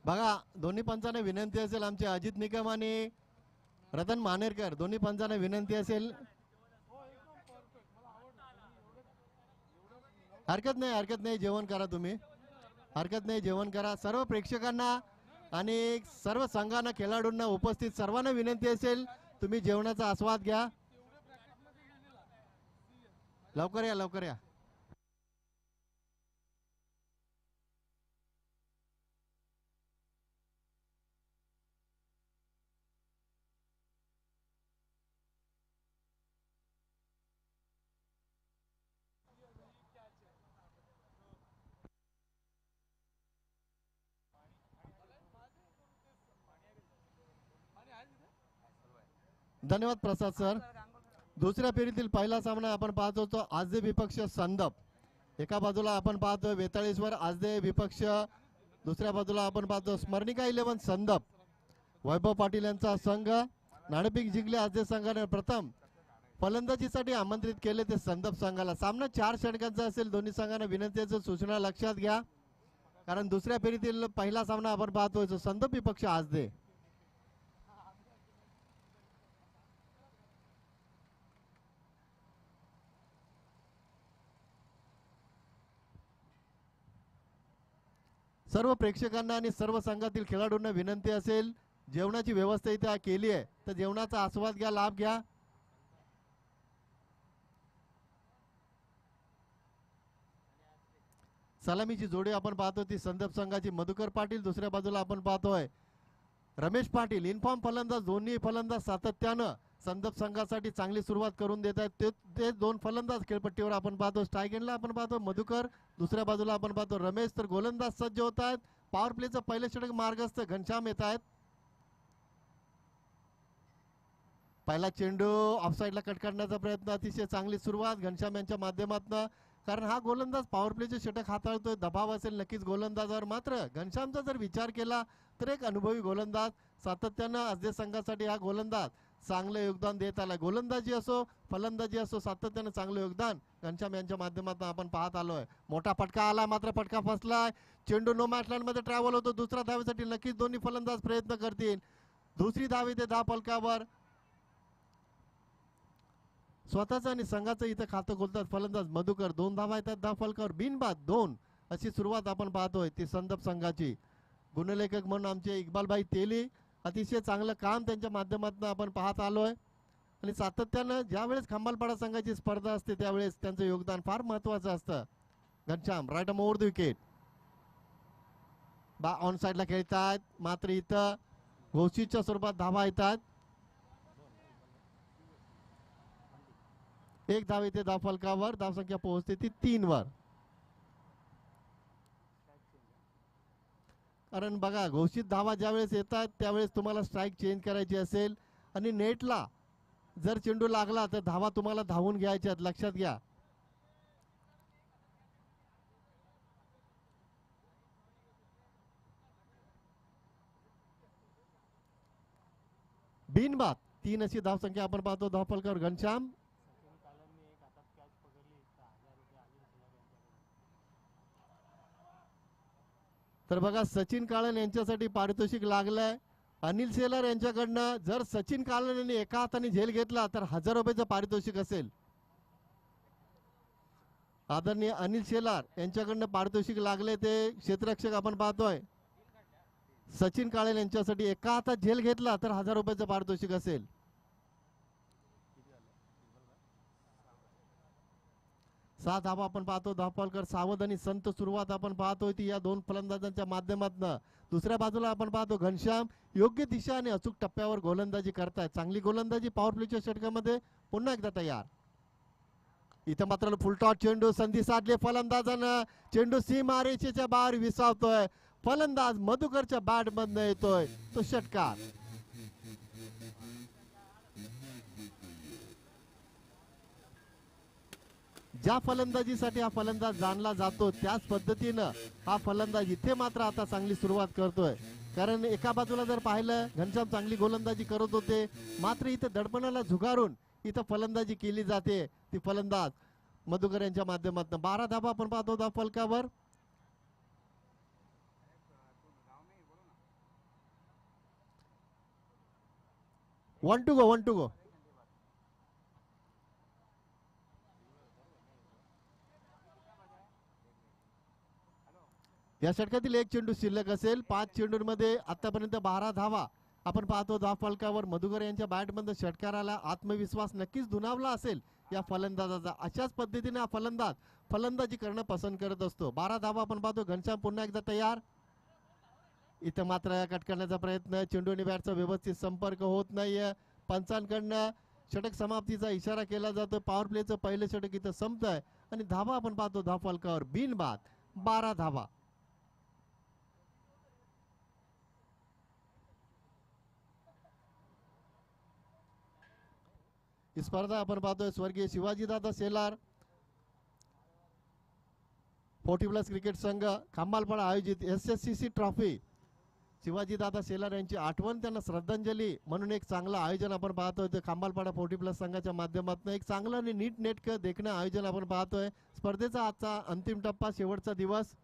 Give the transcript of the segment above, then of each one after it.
बघा दोन्ही पंचांना विनंती असेल, आमचे अजित निकम आणि रतन मानेरकर दोन्ही पंचांना विनंती असेल, हरकत नाही जेवण करा तुम्ही, हरकत नाही जेवण करा. सर्व प्रेक्षकांना आणि सर्व संघांना खेळाडूंना उपस्थित सर्वांना विनंती असेल तुम्ही जेवणाचा आस्वाद घ्या. लवकर या लवकर या. धन्यवाद प्रसाद सर. दुसऱ्या फेरीतील पहिला सामना आपण पाहतो तो आजदे विपक्ष संदप. एका बाजूला आपण पाहतो वेताळेश्वर आजदे विपक्ष, दुसऱ्या बाजूला आपण पाहतो स्मरणिका 11 संदप. वैभव पाटील यांचा संघ. नाणेफेक जिंकले आजदे संघाने. प्रथम फलंदाजीसाठी आमंत्रित केले ते संदप संघाला. सामना 4 षटकांचा असेल. दोन्ही संघांना विनंतीची सूचना लक्षात घ्या, कारण दुसऱ्या फेरीतील पहिला सामना आपण पाहतोय तो संदप विपक्ष आजदे. सर्व प्रेक्षकांना आणि सर्व संघातील खेळाडूंना विनंती असेल, जेवणाची व्यवस्था इथे केली आहे तर जेवणाचा आस्वाद घ्या, लाभ घ्या. सलामीची जोडी आपण पाहतो ती संदप संघाची मधुकर पाटील. दुसऱ्या बाजूला आपण पाहतोय रमेश पाटील. इनफॉर्म फलंदाज, दोन्ही फलंदाज सातत्यानं संदप संघासाठी चांगली सुरुवात करून देत आहेत. ते दोन फलंदाज खेळपट्टीवर आपण पाहतो. स्ट्राईक एंडला आपण पाहतो मधुकर, दुसऱ्या बाजूला आपण पाहतो रमेश. तर गोलंदाज सज्ज होत आहेत. पॉवर प्लेचं पहिलं षटक मार्गस्थ घनश्याम येत आहेत. पहिला चेंडू ऑफसाईडला कट करण्याचा प्रयत्न, अतिशय चांगली सुरुवात घनश्याम यांच्या माध्यमातून, कारण हा गोलंदाज पॉवर प्लेचे षटक हाताळतोय. दबाव असेल नक्कीच गोलंदाजावर. मात्र घनश्यामचा जर विचार केला तर एक अनुभवी गोलंदाज, सातत्यानं आजदे संघासाठी हा गोलंदाज चांगलं योगदान देत आला. गोलंदाजी असो फलंदाजी असो सातत्यानं चांगलं योगदान घनश्याम यांच्या माध्यमातून आपण पाहत आलोय. मोठा फटका आला, मात्र फटका फसलाय. चेंडू नो मॅच मध्ये ट्रॅव्हल होतो. दुसऱ्या धावेसाठी नक्कीच दोन्ही फलंदाज प्रयत्न करतील. दुसरी धाव इथे धाव फलकावर. स्वतःचं आणि संघाचं इथं खातं खोलतात फलंदाज मधुकर. 2 धावा येतात धाव फलकावर. बिनबाद 2 अशी सुरुवात आपण पाहतोय ती संदप संघाची. गुणलेखक म्हणून आमचे इक्बालभाई तेली, अतिशय चांगलं काम त्यांच्या माध्यमातून आपण पाहत आलोय. आणि सातत्यानं ज्यावेळेस खंबालपाडा संघाची स्पर्धा असते त्यावेळेस त्यांचं योगदान फार महत्वाचं असतं. Ghanshyam right arm over the wicket. On साईडला खेळतात, मात्र इथं घोषितच्या स्वरूपात धावा येतात. 1 धाव येते धाव फलकावर. धावसंख्या पोहोचते ती 3 वर. कारण बघा घोषित धावा ज्यावेळेस येतात त्यावेळेस तुम्हाला स्ट्राईक चेंज करायची असेल आणि नेटला जर चेंडू लागला तर धावा तुम्हाला धावून घ्यायच्यात, लक्षात घ्या. बिनबाद 3 अशी धावसंख्या आपण पाहतो धाव फलकावर. घनश्याम तर बघा सचिन काळन यांच्यासाठी पारितोषिक लागलंय. अनिल शेलार यांच्याकडनं जर सचिन काळन यांनी एका हाताने झेल घेतला तर 1000 रुपयाचं पारितोषिक असेल. आदरणीय अनिल शेलार यांच्याकडनं पारितोषिक लागले ते क्षेत्ररक्षक आपण पाहतोय. सचिन काळन यांच्यासाठी एका हातात झेल घेतला तर 1000 रुपयाचं पारितोषिक असेल. 6 धावा आपण पाहतो धाव फलकावर. सावध आणि संत सुरुवात आपण पाहतोय ती या 2 फलंदाजांच्या माध्यमातून. दुसऱ्या बाजूला आपण पाहतो घनश्याम योग्य दिशा आणि अचूक टप्प्यावर गोलंदाजी करतायत. चांगली गोलंदाजी पॉवर प्लेच्या षटकामध्ये पुन्हा एकदा तयार. इथं मात्र फुलटॉस चेंडू, संधी साधली फलंदाजानं. चेंडू सीमारेषेच्या बाहेर विसावतोय. फलंदाज मधुकरच्या बॅट मधनं येतोय तो षटकार. ज्या फलंदाजीसाठी हा फलंदाज जाणला जातो त्याच पद्धतीनं हा फलंदाज इथे मात्र आता चांगली सुरुवात करतोय. कारण एका बाजूला जर पाहिलं घनश्याम चांगली गोलंदाजी करत होते, मात्र इथं दडपणाला झुगारून इथं फलंदाजी केली जाते ती फलंदाज मधुकर यांच्या माध्यमातून. 12 धावा आपण पाहतो धाव फलकावर. One to go. या षटकातील एक चेंडू शिल्लक असेल. 5 चेंडूंमध्ये आतापर्यंत 12 धावा आपण पाहतो धाव फलकावर. मधुकर यांच्या बॅटमध्ये षटकाराला आत्मविश्वास नक्कीच दुणावला असेल या फलंदाजाचा. अशाच पद्धतीने हा फलंदाज फलंदाजी करणं पसंत करत असतो. 12 धावा आपण पाहतो. घनश्याम पुन्हा एकदा तयार. इथं मात्र कट करण्याचा प्रयत्न. चेंडू आणि बॅटचा व्यवस्थित संपर्क होत नाहीये. पंचांकडनं षटक समाप्तीचा इशारा केला जातो. पॉवर प्लेचं पहिलं षटक इथं संपत आहे आणि धावा आपण पाहतो धाव फलकावर बिनबाद 12 धावा. ही स्पर्धा आपण पाहतोय स्वर्गीय शिवाजीदादा शेलार 40+ क्रिकेट संघ खांबालपाडा आयोजित SSCC ट्रॉफी. शिवाजीदादा शेलार यांची आठवण त्यांना श्रद्धांजली म्हणून एक चांगलं आयोजन आपण पाहतोय. ते खांबालपाडा 40+ संघाच्या माध्यमातून एक चांगलं आणि नीट नेटकं देखणं आयोजन आपण पाहतोय. स्पर्धेचा आजचा अंतिम टप्पा शेवटचा दिवस.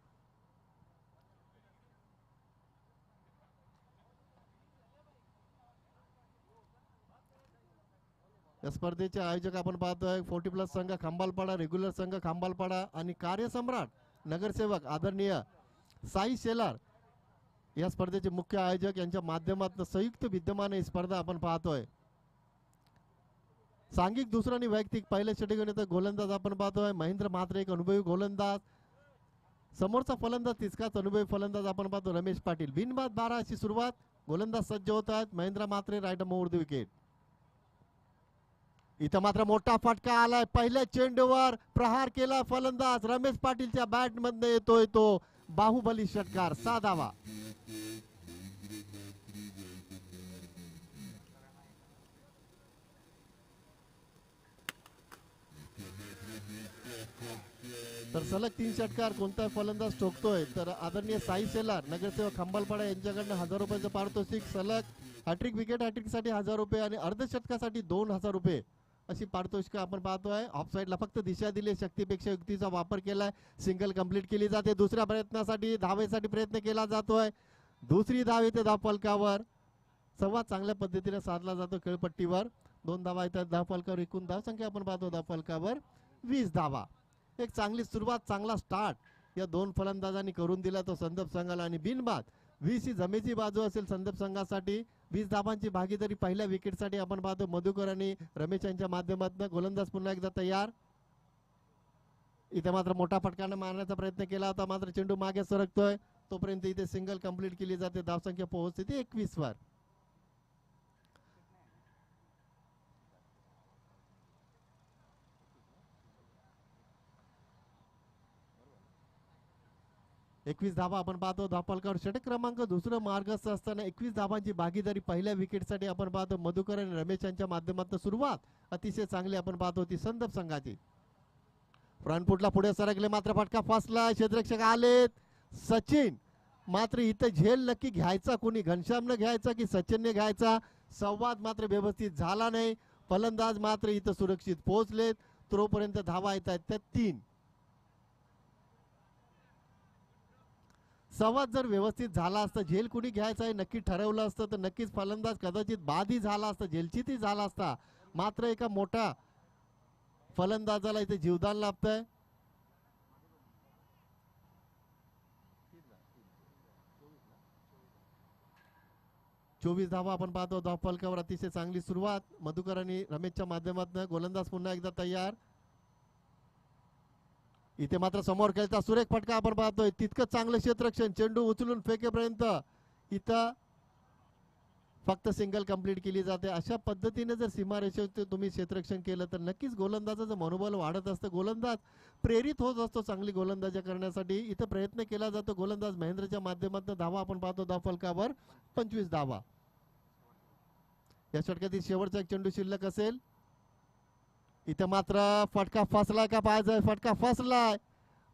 या स्पर्धेचे आयोजक आपण पाहतोय 40+ संघ खांबालपाडा, रेग्युलर संघ खांबालपाडा आणि कार्यसम्राट नगरसेवक आदरणीय साई शेलार या स्पर्धेचे मुख्य आयोजक यांच्या माध्यमातून संयुक्त विद्यमान ही स्पर्धा आपण पाहतोय. सांघिक दुसरा आणि वैयक्तिक पहिल्या षटकात गोलंदाज आपण पाहतोय महेंद्र म्हात्रे एक अनुभवी गोलंदाज. समोरचा फलंदाज तितकाच अनुभवी फलंदाज आपण पाहतो रमेश पाटील. बिनबाद 12 अशी सुरुवात. गोलंदाज सज्ज होत आहेत. Mahendra Mhatre right over the wicket. इथं मात्र मोठा फटका आलाय. पहिल्या चेंडूवर प्रहार केला फलंदाज. रमेश पाटीलच्या बॅट मध्ये येतोय तो बाहुबली षटकार. 6 धावा. तर सलग 3 षटकार कोणता फलंदाज ठोकतोय तर आदरणीय साई शेलार नगरसेवक खंबालपाडा यांच्याकडनं 1000 रुपयाचं पारितोषिक. सलग हॅट्रिक विकेट हॅट्रिक साठी 1000 रुपये आणि अर्धशतकासाठी 2000 रुपये अशी पारितोषिक आपण पाहतोय. ऑफसाईडला फक्त दिशा दिली. शक्तीपेक्षा युक्तीचा वापर केलाय. सिंगल कंप्लीट केली जाते. दुसऱ्या प्रयत्नासाठी धावेसाठी प्रयत्न केला जातोय. दुसरी धाव येते धाव फलकावर. संवाद चांगल्या पद्धतीने साधला जातो खेळपट्टीवर. 2 धावा येतात धाव फलकावर. एकूण धाव संख्या आपण पाहतो धाव फलकावर 20 धावा. एक चांगली सुरुवात चांगला स्टार्ट या 2 फलंदाजांनी करून दिला तो संदप संघाला आणि बिनबाद 20 ही जमेची बाजू असेल संदप संघासाठी. 20 धावांची भागीदारी पहिल्या विकेटसाठी आपण पाहतो मधुकर आणि रमेश यांच्या माध्यमातून. गोलंदाज पुन्हा एकदा तयार. इथे मात्र मोठा फटकाने मारण्याचा प्रयत्न केला होता मात्र चेंडू मागे सरकतोय. तोपर्यंत इथे सिंगल कंप्लीट केली जाते. धावसंख्या पोहोचते 21 वर. एकवीस धावा आपण पाहतो धाव फलकावर. षटक क्रमांक दुसरं मार्गस्थ असताना 21 धावांची भागीदारी पहिल्या विकेटसाठी आपण पाहतो मधुकर आणि रमेश यांच्या माध्यमातून. सुरुवात अतिशय चांगली आपण पाहतो ती संदप संघाची. फ्रंट फुटला पुढे सरकले मात्र फटका फसला. क्षेत्ररक्षक आलेत. सचिन मात्र इथं झेल नक्की घ्यायचा कोणी घनश्यामने घ्यायचा की सचिनने घ्यायचा. संवाद मात्र व्यवस्थित झाला नाही. फलंदाज मात्र इथं सुरक्षित पोहोचलेत. तोपर्यंत धावा येत आहेत त्या 3. संवाद जर व्यवस्थित झाला असता झेल कुणी घ्यायचा आहे नक्की ठरवलं असतं तर नक्कीच फलंदाज कदाचित बादही झाला असता झेलचीतही झाला असता. मात्र एका मोठा फलंदाजाला इथे जीवदान लाभतंय. चोवीस धावा आपण पाहतो धाव फलकावर. अतिशय चांगली सुरुवात मधुकर आणि रमेशच्या माध्यमातून. गोलंदाज पुन्हा एकदा तयार. इथे मात्र समोर खेळता सुरेख फटका आपण पाहतोय. तितकं चांगलं क्षेत्ररक्षण. चेंडू उचलून फेकेपर्यंत इथं फक्त सिंगल कंप्लीट केली जाते. अशा पद्धतीने जर सीमारेषेचे तुम्ही क्षेत्ररक्षण केलं तर नक्कीच गोलंदाजाचं मनोबल वाढत असतं. गोलंदाज प्रेरित होत असतो चांगली गोलंदाजी करण्यासाठी. इथं प्रयत्न केला जातो गोलंदाज महेंद्रच्या माध्यमातून. धावा आपण पाहतो धाव फलकावर 25 धावा. या षटकातील शेवटचा एक चेंडू शिल्लक असेल. इथं मात्र फटका फसलाय का पाहायचंय. फटका फसलाय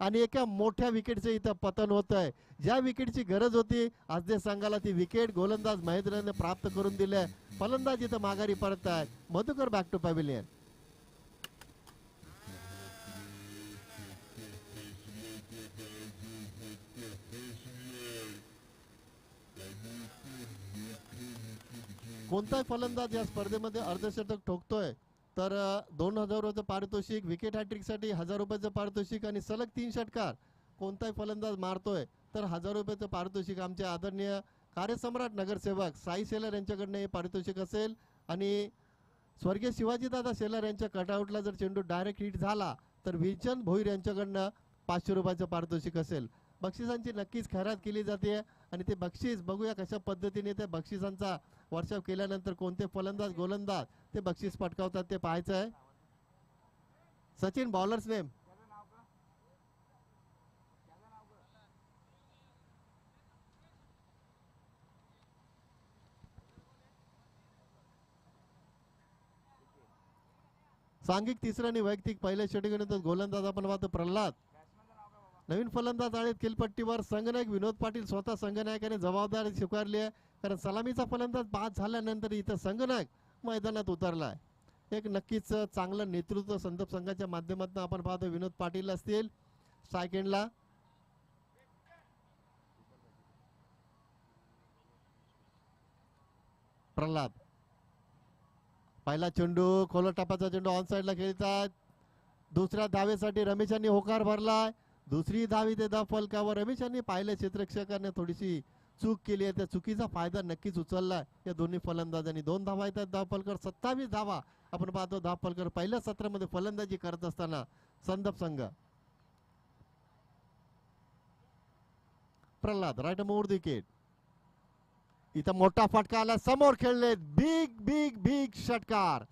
आणि एका मोठ्या विकेटचे इथं पतन होत आहे. ज्या विकेटची गरज होती आजदे संघाला ती विकेट गोलंदाज महेंद्रने प्राप्त करून दिले. फलंदाज इथं माघारी परत आहेत. Madhukar back to pavilion. कोणताही फलंदाज या स्पर्धेमध्ये अर्धशतक ठोकतोय तर 2,000 रुपयाचं पारितोषिक, विकेट हॅट्रिकसाठी 1,000 रुपयाचं पारितोषिक आणि सलग 3 षटकार कोणताही फलंदाज मारतोय तर 1,000 रुपयाचं पारितोषिक आमचे आदरणीय कार्यसम्राट नगरसेवक साई शेलार यांच्याकडनं हे पारितोषिक असेल. आणि स्वर्गीय शिवाजीदादा शेलार यांच्या कटआउटला जर चेंडू डायरेक्ट हिट झाला तर विजन भोईर यांच्याकडनं 500 रुपयाचं पारितोषिक असेल. बक्षिसांची नक्कीच खैरात केली जाते आणि ते बक्षीस बघूया कशा पद्धतीने ते बक्षिसांचा वर्षाव केल्यानंतर कोणते फलंदाज गोलंदाज ते बक्षीस पटकावतात ते पाहायचं आहे. Sachin bowlers name. सांघिक तिसरं आणि वैयक्तिक पहिल्या षटकानंतर गोलंदाज आपण पाहतो प्रल्हाद. नवीन फलंदाज आले खेळपट्टीवर संघनायक विनोद पाटील स्वतः संघनायकाने जबाबदारी स्वीकारली आहे. कारण सलामीचा फलंदाज बाद झाल्यानंतर इथं संघनायक मैदानात उतरलाय. एक नक्कीच चांगलं नेतृत्व संदर्भ संघाच्या माध्यमातून आपण पाहतो. विनोद पाटील असतील स्ट्राईक एंडला. प्रल्हाद पहिला चेंडू खोल टप्प्याचा चेंडू ऑन साइडला खेळतात. दुसऱ्या धावेसाठी रमेशांनी होकार भरलाय. दुसरी धावी ते धाव फलकावर. रमेशांनी पाहिलं क्षेत्ररक्षकाने थोडीशी चूक केली आहे. त्या चुकीचा फायदा नक्कीच उचललाय या दोन्ही फलंदाजांनी. 2 धावा येतात धाव फलकावर. 27 धावा आपण पाहतो धाव फलकावर पहिल्या सत्रामध्ये फलंदाजी करत असताना संदर्भ संघ. प्रल्हाद राईट मोड विकेट. इथं मोठा फटका आला. समोर खेळले बिग बिग बिग षटकार.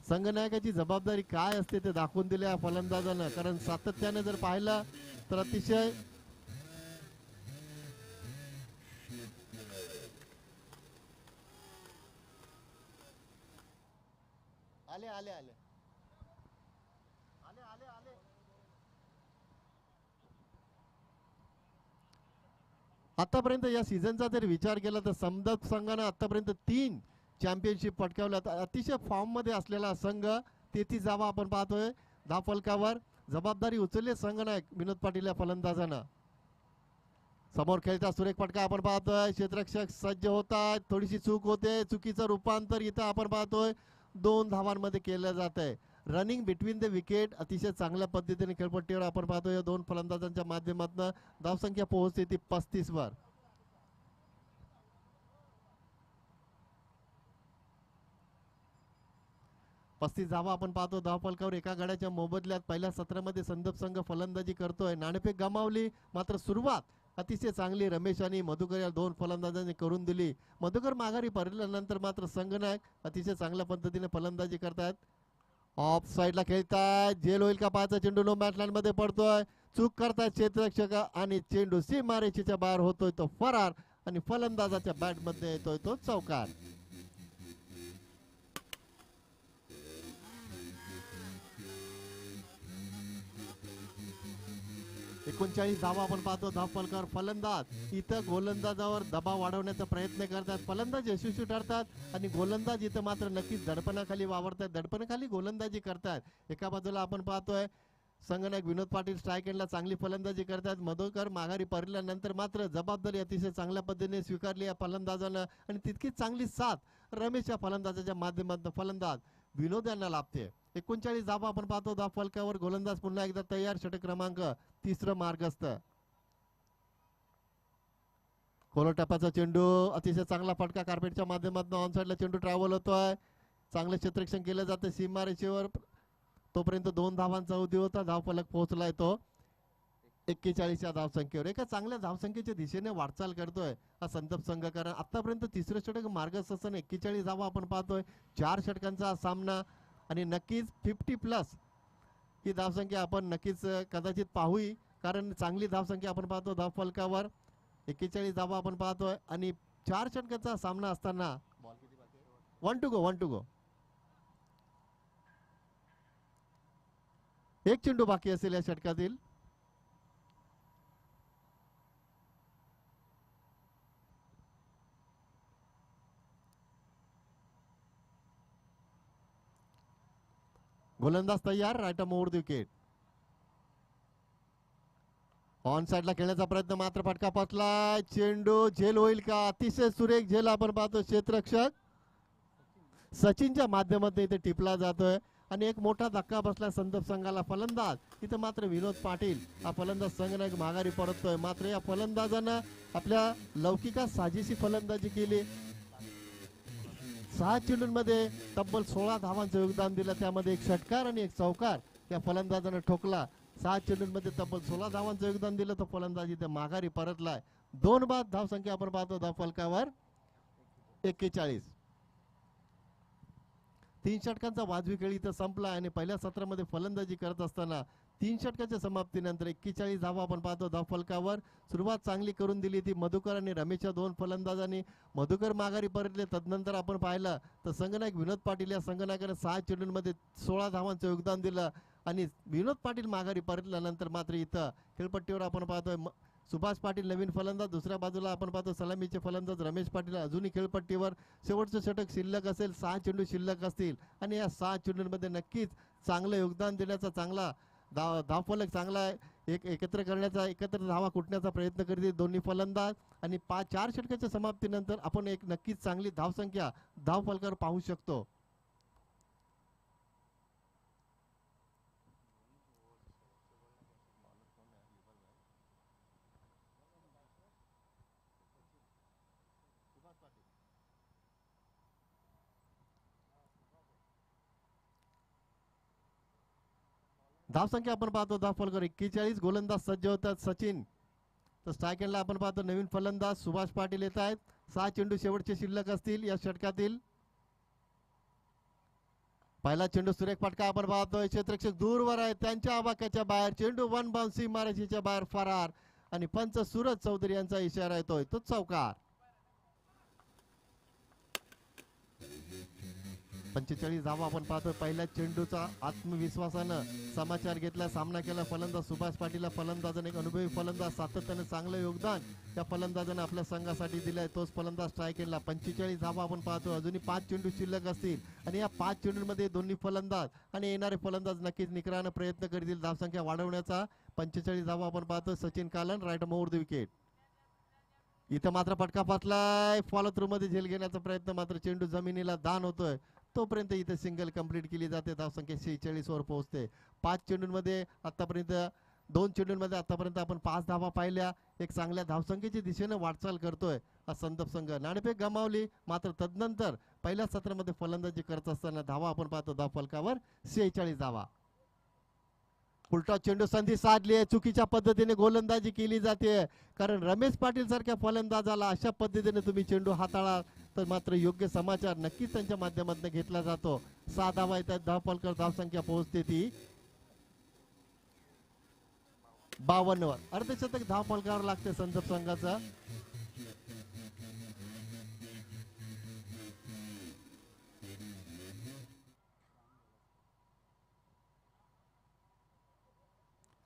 संघनायकाची जबाबदारी काय असते ते दाखवून दिले या फलंदाजानं. कारण सातत्याने जर पाहिलं तर अतिशय आले आले आले आले आले आले आतापर्यंत या सीझनचा जर विचार केला तर संदर्भ संघानं आतापर्यंत 3 चॅम्पियनशिप पटकावल्यात. अतिशय फॉर्म मध्ये असलेला संघ 33 धावा आपण पाहतोय धाव फलकावर. जबाबदारी उचलली संघनायक विनोद पाटील या फलंदाजानं. समोर खेळता सुरेख फटका आपण पाहतोय. क्षेत्ररक्षक सज्ज होतात. थोडीशी चूक होते. चुकीचं रूपांतर इथं आपण पाहतोय 2 धावांमध्ये केलं जात आहे. रनिंग बिटवीन द विकेट अतिशय चांगल्या पद्धतीने खेळपट्टीवर आपण पाहतोय. या 2 फलंदाजांच्या माध्यमातून धावसंख्या पोहोचते ती 35 वर. पस्तीस धावा आपण पाहतो धाव फलकावर. एका गड्याच्या मोबदल्यात पहिल्या सत्रामध्ये संदर्भ संघ फलंदाजी करतोय. नाणेफेक गमावली मात्र सुरुवात अतिशय चांगली रमेश आणि मधुकर या 2 फलंदाजांनी करून दिली. मधुकर माघारी परतल्यानंतर मात्र संघनायक अतिशय चांगल्या पद्धतीने फलंदाजी करतात. ऑफ साइडला खेळतात. जेल होईल का पाहायचा. चेंडू नो बॅटलँड मध्ये पडतोय. चूक करतात क्षेत्ररक्षक आणि चेंडू सीमारेषेच्या बाहेर होतोय तो फरार आणि फलंदाजाच्या बॅट मध्ये येतोय तो चौकार. 39 धावा आपण पाहतो धाव फलकावर. फलंदाज इथं गोलंदाजावर दबाव वाढवण्याचा प्रयत्न करतात. फलंदाज यशस्वी ठरतात आणि गोलंदाज इथं मात्र नक्कीच दडपणाखाली वावरतात. दडपणाखाली गोलंदाजी करतात. एका बाजूला आपण पाहतोय संघनायक विनोद पाटील स्ट्राईक एंडला चांगली फलंदाजी करतात. मधुकर माघारी परल्यानंतर मात्र जबाबदारी अतिशय चांगल्या पद्धतीने स्वीकारली या फलंदाजानं आणि तितकीच चांगली साथ रमेश या फलंदाजाच्या माध्यमातून फलंदाज विनोद यांना लाभते. 39 धावा आपण पाहतो धाव फलकावर. गोलंदाज पुन्हा एकदा तयार. षटक क्रमांक 3 मार्गस्थ. खोल टप्प्याचा चेंडू अतिशय चांगला फटका कार्पेटच्या माध्यमातून ऑन साइडला चेंडू ट्रॅव्हल होतोय. चांगलं क्षेत्ररक्षण केलं जातं सीमारेषेवर. तोपर्यंत 2 धावांचा उदी होता. धाव फलक पोहोचलाय तो 41 या धावसंख्येवर. एका चांगल्या धावसंख्येच्या दिशेने वाटचाल करतोय हा संदर्भ संघ. कारण आतापर्यंत 3रं षटक मार्गस्थ असताना 41 धावा आपण पाहतोय. 4 षटकांचा सामना आणि नक्कीच 50+ ही धावसंख्या आपण नक्कीच कदाचित पाहूही. कारण चांगली धावसंख्या आपण पाहतो धाव फलकावर. 41 धावा आपण पाहतोय आणि 4 षटकांचा सामना असताना 1 टू गो. एक चेंडू बाकी असेल या षटकातील. गोलंदाज तयार. Right mode wicket. ऑन साइडला खेळण्याचा प्रयत्न मात्र फटका पचला. चेंडू झेल होईल का? अतिशय सुरेख झेल आपण पाहतो. क्षेत्ररक्षक सचिनच्या माध्यमातून इथे टिपला जातोय आणि एक मोठा धक्का बसला संदर्भ संघाला. फलंदाज इथं मात्र विनोद पाटील हा फलंदाज संघनायक माघारी परततोय. मात्र या फलंदाजानं आपल्या लौकिकात साजेशी फलंदाजी केली. 6 चेंडूंमध्ये तब्बल 16 धावांचं योगदान दिलं. त्यामध्ये एक षटकार आणि एक चौकार या फलंदाजानं ठोकला. 6 चेंडूंमध्ये तब्बल 16 धावांचं योगदान दिलं. तो फलंदाज इथे माघारी परतलाय. 2 बाद धावसंख्या आपण पाहतो धावफलकावर 41. 3 षटकांचा वाजवी खेळ इथं संपला आणि पहिल्या सत्रामध्ये फलंदाजी करत असताना 3 षटकाच्या समाप्तीनंतर 41 धावा आपण पाहतो धावफलकावर. सुरुवात चांगली करून दिली ती मधुकर आणि रमेशच्या 2 फलंदाजांनी. मधुकर माघारी परतले. तदनंतर आपण पाहिलं तर संघनायक विनोद पाटील या संघनायकाने 6 चेंडूंमध्ये 16 धावांचं योगदान दिलं आणि विनोद पाटील माघारी परतल्यानंतर मात्र इथं खेळपट्टीवर आपण पाहतोय सुभाष पाटील नवीन फलंदाज. दुसऱ्या बाजूला आपण पाहतो सलामीचे फलंदाज रमेश पाटील अजूनही खेळपट्टीवर. शेवटचं षटक शिल्लक असेल. 6 चेंडू शिल्लक असतील आणि या 6 चेंडूंमध्ये नक्कीच चांगलं योगदान देण्याचा चांगला धावफलक चांगला एकत्र करण्याचा एकत्र धावा कुटण्याचा प्रयत्न करतील दोन्ही फलंदाज आणि 4 षटकाच्या समाप्तीनंतर आपण एक नक्कीच चांगली धावसंख्या धावफलकावर पाहू शकतो. धावसंख्या आपण पाहतो धावफलकावर 41. गोलंदाज सज्ज होतात सचिन. तर स्ट्राईक एंडला आपण पाहतो नवीन फलंदाज सुभाष पाटील येत आहेत. 6 चेंडू शेवटचे शिल्लक असतील या षटकातील. पहिला चेंडू सुरेख फटका आपण पाहतोय. क्षेत्ररक्षक दूरवर आहे त्यांच्या आवाक्याच्या बाहेर. चेंडू 1 बाउन्सी मारायच्या बाहेर फरार आणि पंच सूरज चौधरी यांचा इशारा येतोय तो चौकार. 45 धावा आपण पाहतो. पहिल्या चेंडूचा आत्मविश्वासानं समाचार घेतला. सामना केला फलंदाज सुभाष पाटील. फलंदाजाने एक अनुभवी फलंदाज सातत्याने चांगलं योगदान त्या फलंदाजाने आपल्या संघासाठी दिलंय. तोच फलंदाज स्ट्राईक एंडला. 45 धावा आपण पाहतो. अजूनही 5 चेंडू शिल्लक असतील आणि या 5 चेंडूंमध्ये दोन्ही फलंदाज आणि येणारे फलंदाज नक्कीच निकरानं प्रयत्न करतील धावसंख्या वाढवण्याचा. 45 धावा आपण पाहतो. Sachin Kalan right over the wicket. इथं मात्र फटका फासलाय. फॉलो थ्रू मध्ये झेल घेण्याचा प्रयत्न मात्र चेंडू जमिनीला दान होतोय. तोपर्यंत इथे सिंगल कंप्लीट केली जाते. धावसंख्या 46 वर पोहोचते. 5 चेंडूंमध्ये आतापर्यंत 2 चेंडूंमध्ये आतापर्यंत आपण 5 धावा पाहिल्या. एक चांगल्या धावसंख्येची दिशेने वाटचाल करतोय हा संदर्भ संघ. नाणेफेक गमावली मात्र तदनंतर पहिल्या सत्रामध्ये फलंदाजी करत असताना धावा आपण पाहतो धावफलकावर 46 धावा. उलटा चेंडू संधी साधली आहे. चुकीच्या पद्धतीने गोलंदाजी केली जाते कारण रमेश पाटील सारख्या फलंदाजाला अशा पद्धतीने तुम्ही चेंडू हाताळा तर मात्र योग्य समाचार नक्कीच त्यांच्या माध्यमातून घेतला जातो. 6 धावा येतात. धावफलकावर धावसंख्या पोहोचते ती 52 वर. अर्धशतक धावफलकावर लागते संदर्भ संघाचा.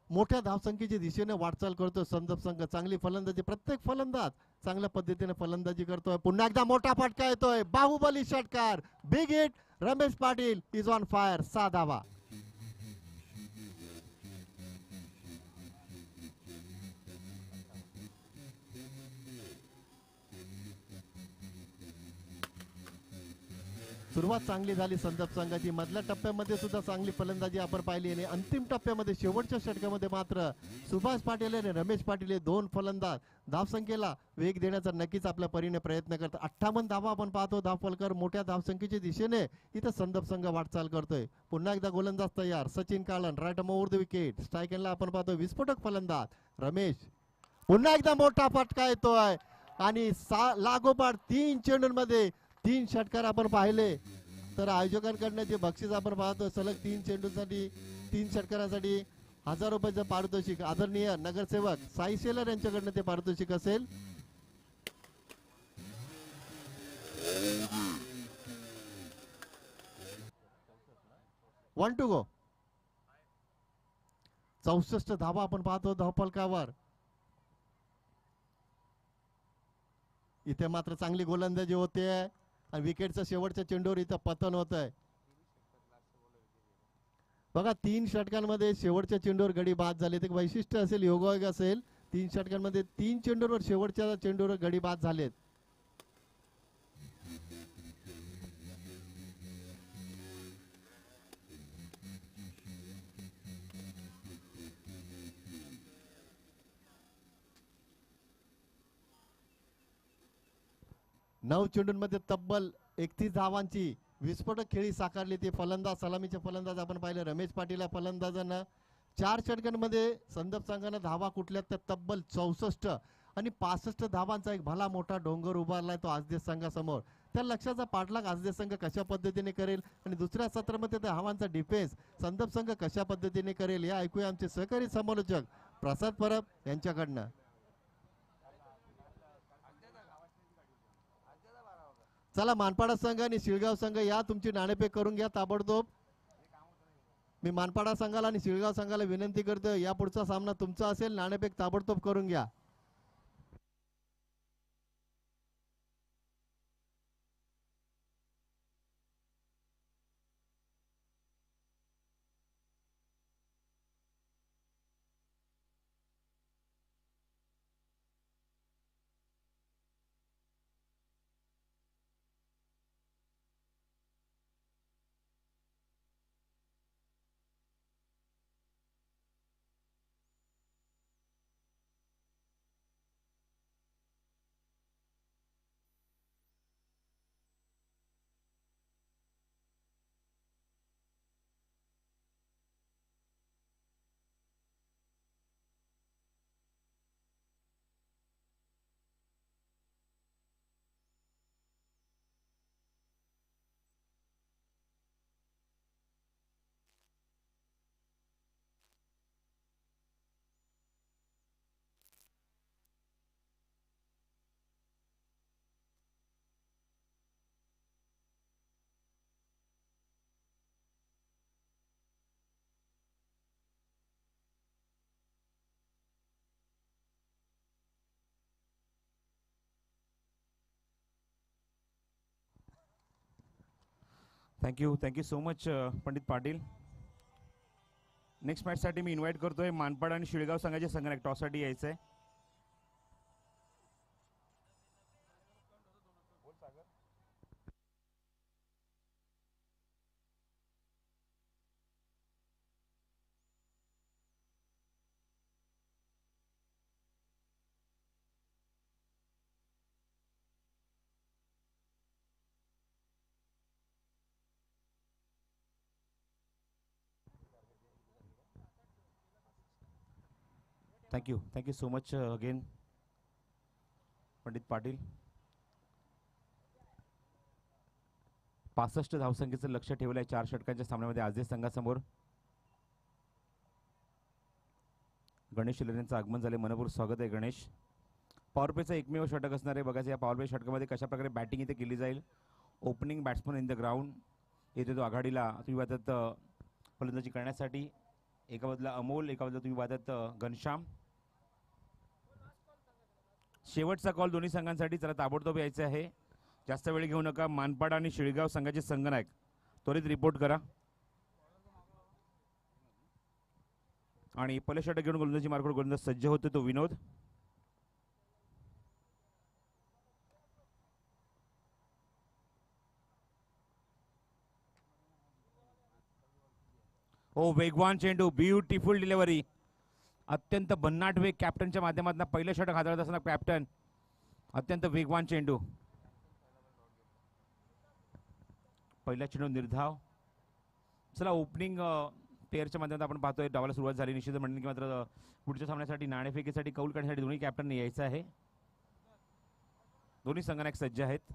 मोठ्या धावसंख्येच्या दिशेने वाटचाल करतोय संदर्भ संघ. चांगली फलंदाजी प्रत्येक फलंदाज चांगल्या पद्धतीने फलंदाजी करतोय. पुन्हा एकदा मोठा फटका येतोय. बाहुबली षटकार big hit. Ramesh Patil is on fire. 6 धावा. सुरुवात चांगली झाली संदर्भ संघाची. मधल्या टप्प्यामध्ये सुद्धा चांगली फलंदाजी आपण पाहिली आणि अंतिम टप्प्यामध्ये शेवटच्या षटकामध्ये मात्र सुभाष पाटील आणि रमेश पाटील हे 2 फलंदाज धावसंख्येला वेग देण्याचा नक्कीच आपल्या परीने प्रयत्न करतात. 58 धावा आपण पाहतो धावफलकावर. मोठ्या धावसंख्येच्या दिशेने इथं संदर्भ संघ वाटचाल करतोय. पुन्हा एकदा गोलंदाज तयार. Sachin Kalan right over the wicket. Strike एंडला आपण पाहतो विस्फोटक फलंदाज रमेश. पुन्हा एकदा मोठा फटका येतोय आणि लागोपाठ 3 चेंडूंमध्ये 3 षटकार आपण पाहिले. तर आयोजकांकडनं जे बक्षीस आपण पाहतो सलग 3 चेंडूंसाठी 3 षटकारासाठी 1000 रुपयाचं पारितोषिक आदरणीय नगरसेवक साई शेलर यांच्याकडनं ते पारितोषिक असेल. One to go. 64 धावा आपण पाहतो धावफलकावर. इथे मात्र चांगली गोलंदाजी होते आणि विकेटच्या शेवटच्या चेंडूवर इथं पतन होत आहे. बघा 3 षटकांमध्ये शेवटच्या चेंडूवर गडी बाद झाले. ते वैशिष्ट्य असेल योगायोग असेल 3 षटकांमध्ये 3 चेंडूवर शेवटच्या चेंडूवर गडी बाद झालेत. नऊ चेंडूंमध्ये तब्बल 31 धावांची विस्फोटक खेळी साकारली. ते फलंदाज सलामीचे फलंदाज आपण पाहिले रमेश पाटील या फलंदाजांना 4 षटकांमध्ये संदप संघानं धावा कुठल्यात त्या तब्बल 64 आणि 65 धावांचा एक भला मोठा डोंगर उभारलाय तो आजदेश संघासमोर. त्या लक्ष्याचा पाठलाग आजदेश संघ कशा पद्धतीने करेल आणि दुसऱ्या सत्रामध्ये त्या धावांचा डिफेन्स संदप संघ कशा पद्धतीने करेल या ऐकूया आमचे सहकारी समालोचक प्रसाद परब यांच्याकडनं. चला मानपाडा संघ आणि शिळगाव संघ या तुमची नाणेफेक करून घ्या ताबडतोब. मी मानपाडा संघाला आणि शिळगाव संघाला विनंती करतो या पुढचा सामना तुमचा असेल, नाणेफेक ताबडतोब करून घ्या. Thank you so much Pandit Patil. Next मॅचसाठी मी इन्व्हाइट करतोय मानपाड आणि शिळगाव संघाचे संघनायक टॉससाठी यायचं आहे. Thank you so much again Pandit Patil. 65 धावसंख्येचं लक्ष ठेवलं आहे 4 षटकांच्या सामन्यामध्ये आजदेश संघासमोर. गणेश शिलेंचं आगमन झाले, मनपूर्वक स्वागत आहे गणेश. पॉवरप्लेचा एकमेव षटक असणार आहे. बघायचं या पॉवरप्ले षटकामध्ये कशा प्रकारे बॅटिंग इथे केली जाईल. Opening batsman in the ground येथे तो आघाडीला विवादात फलंदाजी करण्यासाठी. एका बाजूला अमोल, एका बाजूला विवादात घनश्याम. शेवटचा कॉल दोन्ही संघांसाठी. चला ताबडतोब यायचं आहे, जास्त वेळ घेऊ नका. मानपाड आणि शिळगाव संघाचे संघनायक त्वरित रिपोर्ट करा. आणि पहिले षटक घेऊन गोलंदाजी मार्गावर गोलंदाज सज्ज होते तो विनोद. ओ वेगवान चेंडू, ब्युटिफुल डिलिव्हरी, अत्यंत भन्नाट वेग कॅप्टनच्या माध्यमातून पहिलं षटक हाताळत असताना कॅप्टन. अत्यंत वेगवान चेंडू, पहिला चेंडू निर्धाव. चला ओपनिंग पेअरच्या माध्यमातून आपण पाहतोय डावाला सुरुवात झाली. निश्चित म्हणणे की मात्र पुढच्या सामन्यासाठी नाणेफेकीसाठी कौल करण्यासाठी दोन्ही कॅप्टनने यायचं आहे. दोन्ही संघनायक सज्ज आहेत.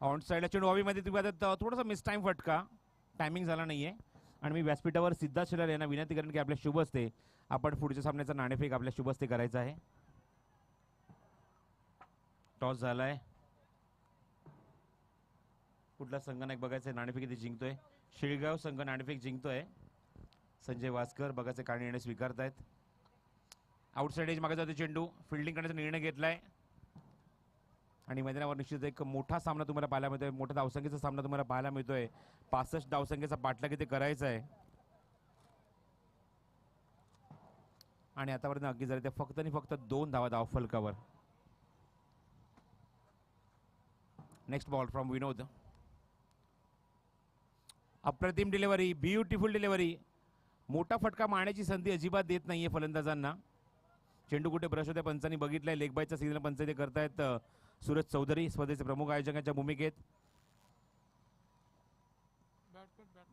ऑन साईडला चेंडू हवेमध्ये थोडासा मिस टाइम फटका, टायमिंग झाला नाहीये. आणि मी व्यासपीठावर सिद्धार्थ शिलार यांना विनंती करेन की आपल्या शुभ हस्ते आपण पुढच्या सामन्याचा नाणेफेक आपल्या शुभ हस्ते करायचा आहे. टॉस झालाय, कुठला संघनायक बघायचं. नाणेफेक इथे जिंकतोय शिळगाव संघ, नाणेफेक जिंकतोय. संजय वासकर बघायचे काढणी येणे स्वीकारतायत. आउटसाइड एज मागे जाते चेंडू, फिल्डिंग करण्याचा निर्णय घेतलाय. आणि मैदानावर निश्चित एक मोठा सामना तुम्हाला पाहायला मिळतोय, मोठा धावसंख्येचा सामना तुम्हाला पाहायला मिळतोय. 65 धावसंख्येचा पाठलाग इथे करायचा आहे. आणि आतापर्यंत अगदी झाले ते फक्त आणि फक्त 2 धावा धाव फलकावर. नेक्स्ट बॉल फ्रॉम विनोद. अप्रतिम डिलिव्हरी, ब्युटिफुल डिलिव्हरी. मोठा फटका मारण्याची संधी अजिबात देत नाहीये फलंदाजांना. चेंडू कुठे ब्रश होते पंचांनी बघितलंय. लेग बायचा सिग्नल पंच ते करतायत सूरज चौधरी स्पर्धेचे प्रमुख आयोजकांच्या भूमिकेत.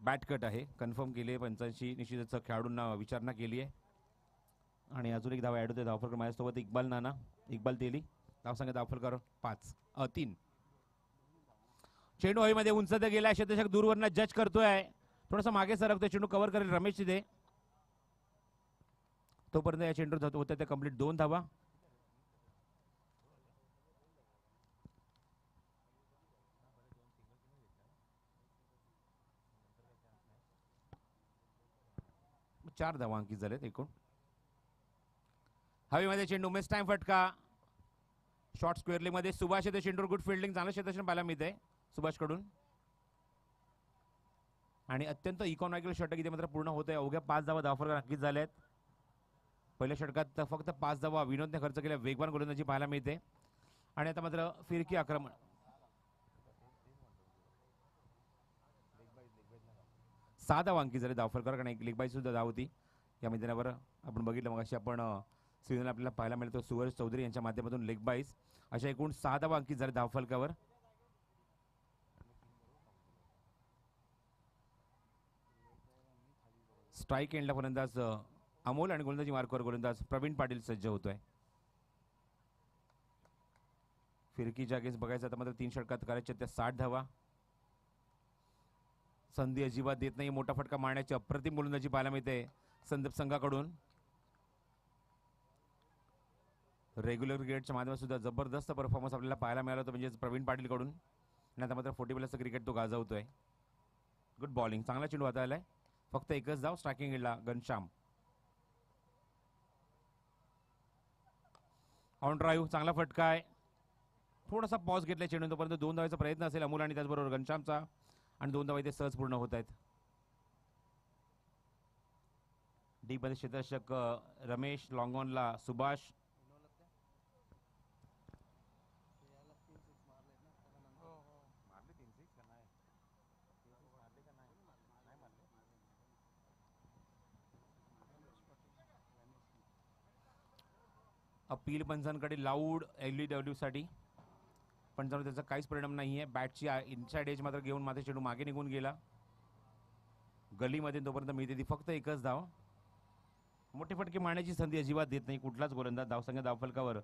बॅटकट आहे कन्फर्म केली आहे पंचांशी. निश्चितच खेळाडूंना विचारणा केली आहे. आणि अजून एक धाव ॲड होते धावफलकर माझ्यासोबत इक्बाल नाना, इक्बाल तेली. धावसंख्या धावफलकर 3. चेंडू हवेमध्ये उंचत गेला. क्षेत्ररक्षक दूरवरनं जज करतोय. थोडासा मागे सरकतोय. चेंडू कव्हर करेल रमेश तिथे. तोपर्यंत या चेंडूवर होत्या त्या कंप्लीट 2 धावा. चार धावा अंकित झालेत एकूण. हवेमध्ये चेंडू मिस टाइम फटका. शॉर्ट स्क्वेअर मध्ये सुभाष येते चेंडूवर. गुड फिल्डिंग, चांगलं क्षेत्ररक्षण पाहायला मिळते सुभाष कडून. आणि अत्यंत इकॉनॉमिकल षटक इथे मात्र पूर्ण होत आहे. अवघ्या 5 धावा धावफलक अंकित झाल्यात. पहिल्या षटकात फक्त 5 धावा विनोदने खर्च केल्या. वेगवान गोलंदाजी पाहायला मिळते. आणि आता मात्र फिरकी आक्रमण. सहा धावा अंकित झाले धावफलकर. कारण एक लेगबाई सुद्धा धाव होती या मैदानावर. आपण बघितलं मग अशी आपण सिग्नल आपल्याला पाहायला मिळतो सूरज चौधरी यांच्या माध्यमातून लेग बाईस. अशा एकूण 6 धावा अंकित झाले धावफलकावर. स्ट्राईक एंडला फलंदाज अमोल आणि गोलंदाजी मार्कवर गोलंदाज प्रवीण पाटील सज्ज होतोय. फिरकीच्या अगेन्स्ट बघायचं आता मात्र 3 षटकात करायच्या त्या 60 धावा. संधी अजिबात देत नाही. मोठा फटका मारण्याची अप्रतिम गोलंदाजी पाहायला मिळते संदीप संघाकडून. रेग्युलर क्रिकेटच्या माध्यमातून सुद्धा जबरदस्त परफॉर्मन्स आपल्याला पाहायला मिळाला होता म्हणजे प्रवीण पाटील कडून. आणि आता मात्र 40 प्लसचं क्रिकेट तो गाजवतोय. गुड बॉलिंग, चांगला चेंडू आता आलाय. फक्त एकच धाव स्ट्रायकिंग एंडला घनश्याम. ऑन ड्राईव्ह, चांगला फटका आहे. थोडासा पॉज घेतलाय चेंडू तोपर्यंत 2 धावाचा प्रयत्न असेल अमोल आणि त्याचबरोबर घनश्यामचा. आणि 2 धावा इथे सहज पूर्ण होत आहेत. डीप मध्ये क्षेत्ररक्षक रमेश, लॉंग ऑनला सुभाष. अपील पंचांकडे लाऊड LEW साठी. पण जर त्याचा काहीच परिणाम नाहीये. बॅटची इनसाइड एज मात्र घेऊन मात्र चेंडू मागे निघून गेला. गलीमध्ये तोपर्यंत मिळते ती फक्त एकच धाव. मोठे फटके मारण्याची संधी अजिबात देत नाही कुठलाच गोलंदाज. धावसंख्या धावफलकावर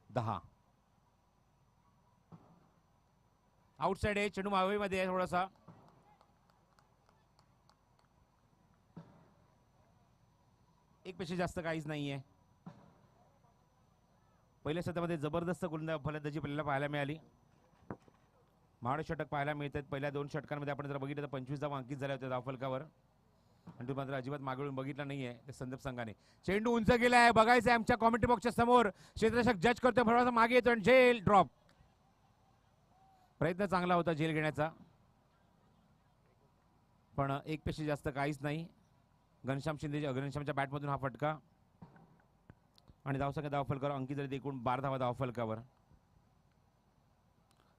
10. आउटसाइड आहे. चेंडू हवेमध्ये आहे थोडासा. एक पेक्षा जास्त काहीच नाहीये. पहिल्या षटकामध्ये जबरदस्त गोलंदाज फलंदाजी आपल्याला पाहायला मिळाली. महाराष्ट्र षटक पाहायला मिळतात. पहिल्या 2 षटकांमध्ये आपण जर बघितलं तर 25 धावा अंकित झाल्या होत्या धावफलकावर. आणि तो मात्र अजिबात मागवून बघितला नाहीये ते संदीप संघाने. चेंडू उंच गेलाय. बघायचंय आमच्या कॉमेंट्री बॉक्सच्या समोर. क्षेत्ररक्षक जज करतोय. थोडासा मागे येतो आणि झेल ड्रॉप. प्रयत्न चांगला होता झेल घेण्याचा पण एक पेक्षा जास्त काहीच नाही. घनश्याम शिंदे घनश्यामच्या बॅटमधून हा फटका. आणि धावसंख्या धावफलकावर अंकित झाले एकूण 12 धावा धावफलकावर.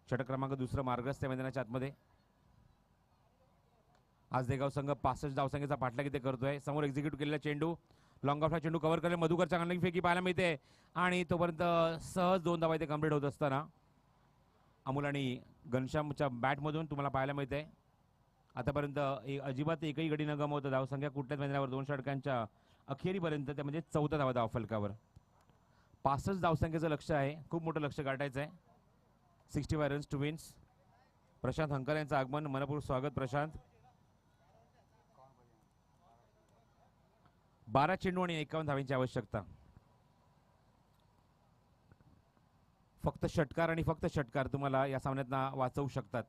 षटक क्रमांक 2 मार्गस्थ मैदानाच्या आतमध्ये. आज देगाव संघ 65 धावसंख्येचा पाठलाग इथे करतोय. समोर एक्झिक्यूट केलेला चेंडू लॉंग ऑफला चेंडू कव्हर केले. मधुकर चांगली फेकी पाहायला मिळते. आणि तोपर्यंत सहज 2 धावा इथे कंप्लीट होत असताना अमोल आणि घनश्यामच्या बॅटमधून तुम्हाला पाहायला मिळते. आतापर्यंत अजिबात एकही गडी न गमावता धावसंख्या कुठल्याच मैदानावर 2 षटकांच्या अखेरीपर्यंत त्या म्हणजे 14 धावा धावफलकावर. 65 धावसंख्येचं लक्ष आहे. खूप मोठं लक्ष गाठायचं आहे. 65 रन्स टू विन्स. प्रशांत हंकर यांचं आगमन. मनपूर्वक स्वागत प्रशांत. 12 चेंडू आणि 51 धावांची आवश्यकता. फक्त षटकार आणि फक्त षटकार तुम्हाला या सामन्यात वाचवू शकतात.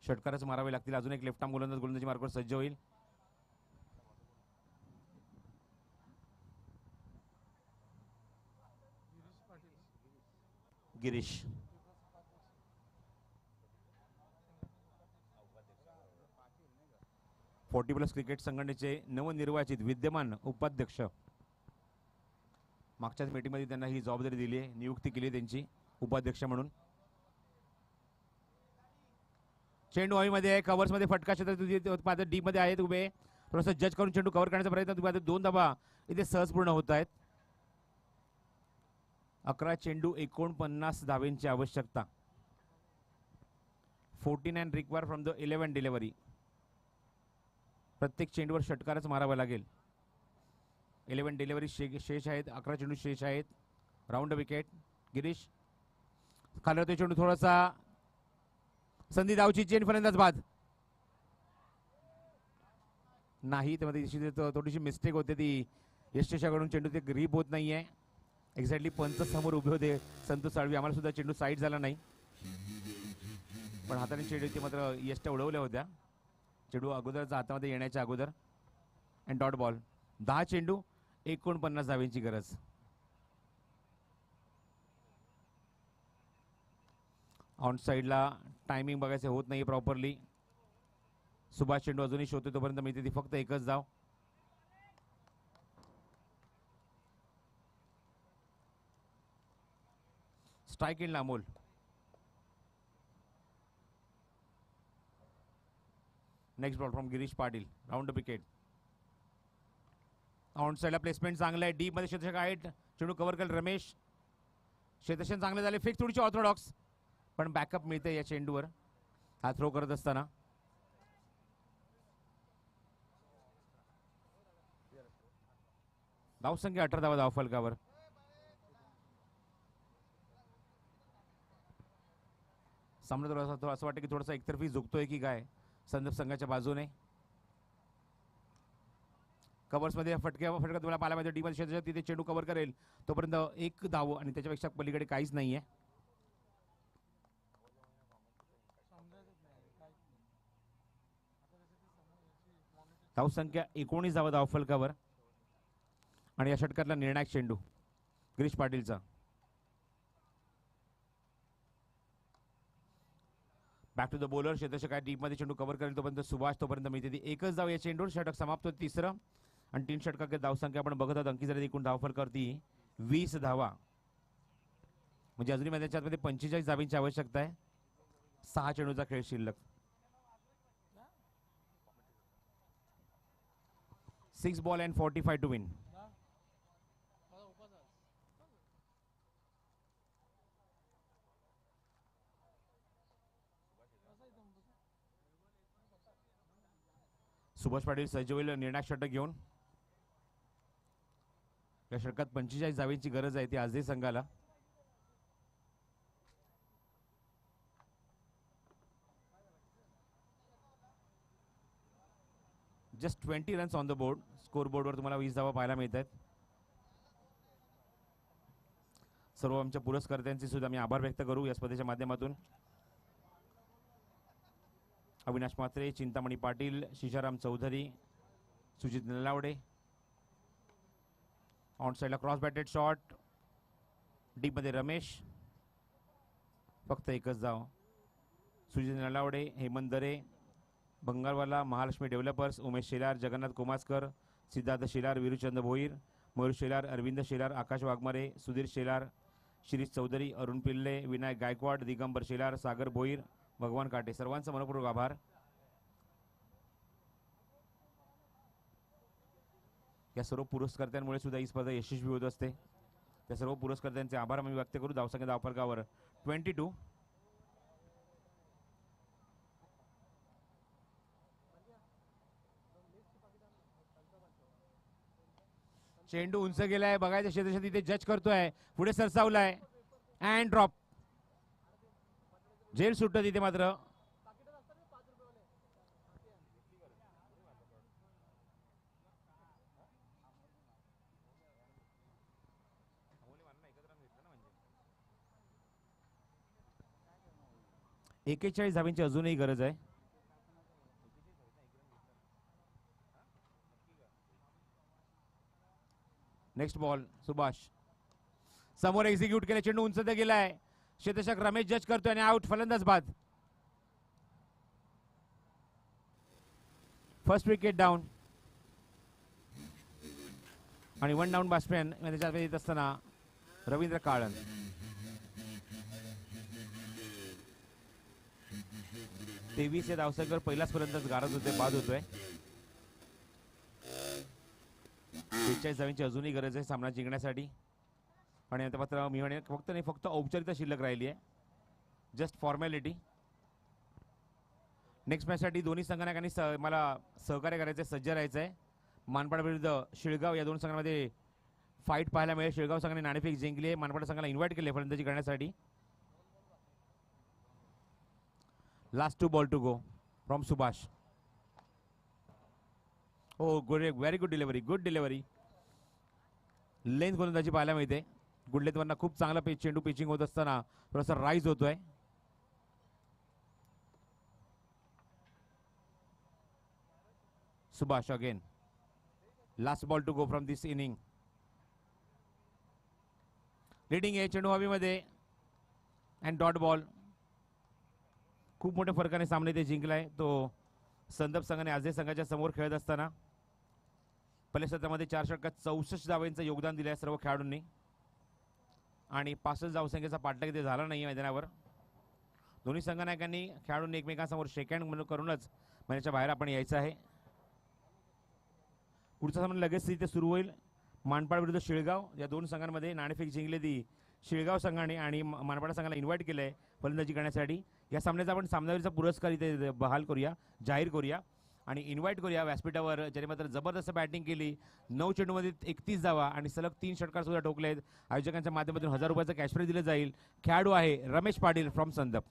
षटकारच मारावे लागतील. अजून एक लेफ्ट आर्म गोलंदाज गोलंदाजी मार्कवर सज्ज होईल. गिरीश. 40+ क्रिकेट संघटनेचे नवनिर्वाचित विद्यमान उपाध्यक्ष. मागच्याच मीटिंगमध्ये त्यांना ही जबाबदारी दिली आहे, नियुक्ती केली आहे त्यांची उपाध्यक्ष म्हणून. चेंडू हवेमध्ये आहे, कव्हर्समध्ये फटका क्षेत्र डी मध्ये आहेत उभे. थोडंसं जज करून चेंडू कव्हर करण्याचा प्रयत्न. तुम्ही 2 धावा इथे सहज पूर्ण होत आहेत. 11 चेंडू 49 धावेंची आवश्यकता. 49 रिक्वायर फ्रॉम द 11 डिलिव्हरी. प्रत्येक चेंडूवर षटकारच मारावा लागेल. 11 डिलिव्हरी शेष आहेत, 11 चेंडू शेष आहेत. Round wicket. गिरीश खाली होते चेंडू, थोडासा संधी धावची चेन, फलंदाज बाद नाही. त्यामध्ये थोडीशी मिस्टेक होते ती यशस्वीकडून. चेंडू ते ग्रीप होत नाहीये. एक्झॅक्टली पंच समोर उभे होते संतोष साळवी. आम्हाला सुद्धा चेंडू साईड झाला नाही, पण हाताने चेंडू ते मात्र यष्ट उडवल्या होत्या. चेंडू अगोदरचा हातामध्ये येण्याच्या अगोदर. And dot ball. 10 चेंडू 49 धावेंची गरज. ऑन साईडला टायमिंग बघायचं होत नाही प्रॉपरली. सुभाष चेंडू अजूनही शोधतो, तोपर्यंत मिळते ती फक्त एकच धाव. Strike in Amol. Next ball from Girish Patil. Round wicket. On साईडला प्लेसमेंट चांगलं आहे. डीप मध्ये क्षेत्ररक्षक आहेत. चेंडू कव्हर केलं रमेश. क्षेत्ररक्षण चांगले झाले. फिक्स थोडीशी ऑर्थोडॉक्स, पण बॅकअप मिळते या चेंडूवर हा थ्रो करत असताना. धावसंख्या 18 धावा धावफलकावर. सामना असं वाटतं की थोडासा एकतर्फी झुकतोय की काय संदर्भ संघाच्या बाजूने. कव्हर्स मध्ये फटका तुम्हाला पाहायला पाहिजे. डी मध्ये क्षेत्ररक्षक तिथे चेंडू कव्हर करेल, तोपर्यंत एक धाव आणि त्याच्यापेक्षा पलीकडे काहीच नाहीये. धावसंख्या 19 धावा धावफलकावर. आणि या षटकातला निर्णायक चेंडू गिरीश पाटीलचा. Back to the bowler. क्षेत्ररक्षक डीप मध्ये चेंडू कव्हर करेल, तोपर्यंत सुभाष. तोपर्यंत मिळते ती एकच धाव या चेंडूवर. षटक समाप्त होते तिसरं. आणि 3 षटकात धावसंख्या आपण बघत आहोत. अंकी जरी एकूण धावफलकावरती 20 धावा. म्हणजे अजूनही त्याच्यामध्ये 45 धावांची आवश्यकता आहे. 6 चेंडूचा खेळ शिल्लक. 6 ball and 45 to win. Subhash Patil सज्ज होईल निर्णायक षटक घेऊन. या षटकात 45 धावेंची गरज आहे ती आजही संघाला. Just 20 runs on the board. Score बोर्डवर तुम्हाला 20 धावा पाहायला मिळत आहेत. सर्व आमच्या पुरस्कर्त्यांचे सुद्धा मी आभार व्यक्त करू या स्पर्धेच्या माध्यमातून. अविनाश म्हात्रे, चिंतामणी पाटील, शिशाराम चौधरी, सुजित नलावडे. ऑन साइडला क्रॉस बॅटेड शॉट. डीप मध्ये रमेश. फक्त एकच धाव. सुजित नलावडे, हेमंत दरे, बंगालवाला, महालक्ष्मी डेव्हलपर्स, उमेश शेलार, जगन्नाथ कोमासकर, सिद्धार्थ शेलार, विरुचंद भोईर, मयूर शेलार, अरविंद शेलार, आकाश वाघमारे, सुधीर शेलार, शिरीष चौधरी, अरुण पिल्ले, विनायक गायकवाड, दिगंबर शेलार, सागर भोईर, भगवान काटे. सर्वांचा मनपूर्वक आभार. या सर्व पुरस्कर्त्यांमुळे सुद्धा ही स्पर्धा यशस्वी होत असते. त्या सर्व पुरस्कर्त्यांचे आभार आम्ही व्यक्त करू. धावसंख्या धावफलकावर 22. चेंडू उंच गेलाय. बघायचं क्षेत्ररक्षक तिथे जज करतोय. पुढे सरसावलाय अँड ड्रॉप. झेल सुटत तिथे मात्र. एकेचाळीस धावांची अजूनही गरज आहे. Next ball Subhash. समोर एक्झिक्यूट केले. चेंडू उंच गेलाय. क्षेत्ररक्षक रमेश जज करतोय आणि आउट. फलंदाज बाद. फर्स्ट विकेट डाऊन आणि 1 डाऊन बॅट्समॅन त्याच्यात येत असताना रवींद्र काळन. तेवीस या धावसंख्येवर पहिल्याच पर्यंतच गारद होते, बाद होतोय. 43 धावांची अजूनही गरज आहे सामना जिंकण्यासाठी. आणि आता मात्र मी म्हणेन फक्त औपचारिकता शिल्लक राहिली आहे, जस्ट फॉर्मॅलिटी. नेक्स्ट मॅचसाठी दोन्ही संघांनी मला सहकार्य करायचं, सज्ज राहायचं आहे. मानपाड विरुद्ध शिळगाव या दोन संघांमध्ये फाईट पाहायला मिळेल. शिळगाव संघाने नाणेफेक जिंकली आहे, मानपाड संघाला इन्व्हाइट केले फलंदाजी करण्यासाठी. Last 2 ball to go from Subhash. हो, very good delivery, good delivery. Length गोलंदाजी पाहायला मिळते. गुडलेतवरनं खूप चांगला चेंडू पिचिंग होत असताना थोडासा राईज होतोय. Subhash again. Last ball to go from this inning. Leading आहे चेंडू हवेमध्ये अँड डॉट बॉल. खूप मोठ्या फरकाने सामने ते जिंकलाय तो संदप संघाने आजही संघाच्या समोर खेळत असताना. पहिल्या सत्रामध्ये 4 षटकात 64 धावांचं योगदान दिलं आहे सर्व खेळाडूंनी आणि 65 धावसंख्येचा पाठलाग इथे झाला नाही मैदानावर. दोन्ही संघनायकांनी खेळाडूंनी एकमेकांसमोर शेक हँड करूनच मैदानाच्या बाहेर आपण यायचं आहे. पुढचा सामना लगेच इथे सुरू होईल. मानपाड विरुद्ध शिळगाव या दोन संघांमध्ये नाणेफेक जिंकली ती शिळगाव संघाने आणि मानपाड संघाला इन्व्हाइट केलंय फलंदाजी करण्यासाठी. या सामन्याचा आपण सामनावीरचा पुरस्कार इथे बहाल करूया, जाहीर करूया आणि इन्व्हाइट करूया व्यासपीठावर, ज्याने मात्र जबरदस्त बॅटिंग केली. 9 चेंडूमध्ये 31 धावा आणि सलग 3 षटकार सुद्धा ठोकलेत. आयोजकांच्या माध्यमातून 1000 रुपयाचं कॅश प्राइज दिलं जाईल. खेळाडू आहे रमेश पाटील फ्रॉम संदप.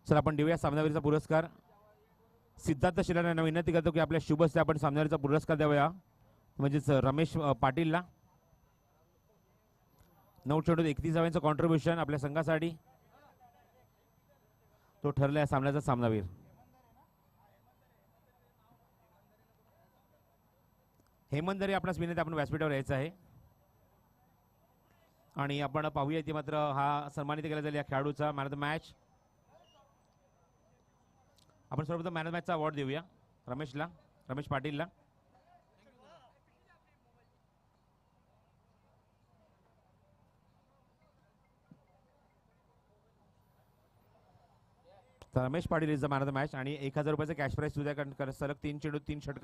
सर आपण देऊया सामनावीरचा पुरस्कार. सिद्धार्थ शिलाने यांना विनंती करतो की आपल्या शुभ हस्ते आपण सामनावीरचा पुरस्कार द्यावया, म्हणजेच रमेश पाटीलला. 9 चेंडूत 31 धावांचं कॉन्ट्रीब्युशन आपल्या संघासाठी. तो ठरलाय सामन्याचा सामनावीर. हेमंत दरे आपणास विनंती, आपण व्यासपीठावर यायचं आहे आणि आपण पाहूया की मात्र हा सन्मानित केला जाईल या खेळाडूचा मॅन ऑफ द मॅच. आपण सर्वप्रथम मॅन ऑफ द मॅचचा अवॉर्ड देऊया रमेशला, रमेश पाटीलला. Ramesh Patil is the man of the match आणि 1000 रुपयाचं कॅश प्राइज सुद्धा सलग 3 चेंडू 3 षटकार